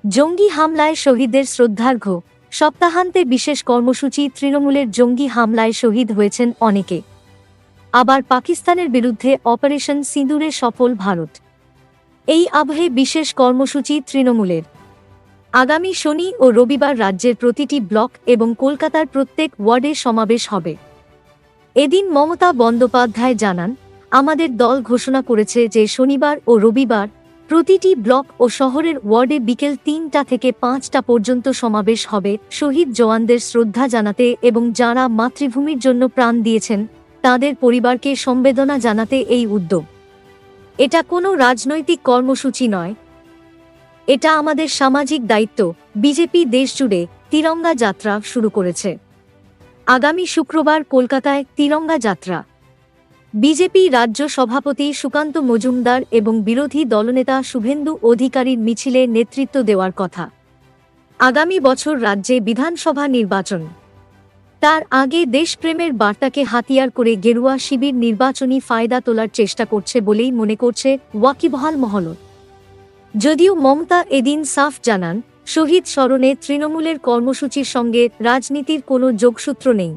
জঙ্গি হামলায় শহীদদের শ্রদ্ধার্ঘ্য সপ্তাহান্তে বিশেষ কর্মসূচি। তৃণমূলের জঙ্গি হামলায় শহীদ হয়েছেন অনেকে। আবার পাকিস্তানের বিরুদ্ধে অপারেশন সিঁদুরে সফল ভারত। এই আবহে বিশেষ কর্মসূচি তৃণমূলের। আগামী শনি ও রবিবার রাজ্যের প্রতিটি ব্লক এবং কলকাতার প্রত্যেক ওয়ার্ডে সমাবেশ হবে। এদিন মমতা বন্দ্যোপাধ্যায় জানান, আমাদের দল ঘোষণা করেছে যে শনিবার ও রবিবার প্রতিটি ব্লক ও শহরের ওয়ার্ডে বিকেল ৩টা থেকে ৫টা পর্যন্ত সমাবেশ হবে শহীদ জওয়ানদের শ্রদ্ধা জানাতে এবং যাঁরা মাতৃভূমির জন্য প্রাণ দিয়েছেন তাঁদের পরিবারকে সমবেদনা জানাতে এই উদ্যোগ। এটা কোনো রাজনৈতিক কর্মসূচি নয়, এটা আমাদের সামাজিক দায়িত্ব। বিজেপি দেশজুড়ে তিরঙ্গা যাত্রা শুরু করেছে। আগামী শুক্রবার কলকাতায় তিরঙ্গা যাত্রা। বিজেপি রাজ্য সভাপতি সুকান্ত মজুমদার এবং বিরোধী দলনেতা শুভেন্দু অধিকারীর মিছিলে নেতৃত্ব দেওয়ার কথা। আগামী বছর রাজ্যে বিধানসভা নির্বাচন। তার আগে দেশপ্রেমের বার্তাকে হাতিয়ার করে গেরুয়া শিবির নির্বাচনী ফায়দা তোলার চেষ্টা করছে বলেই মনে করছে ওয়াকিবহাল মহল। যদিও মমতা এদিন সাফ জানান, শহীদ স্মরণে তৃণমূলের কর্মসূচির সঙ্গে রাজনীতির কোনো যোগসূত্র নেই।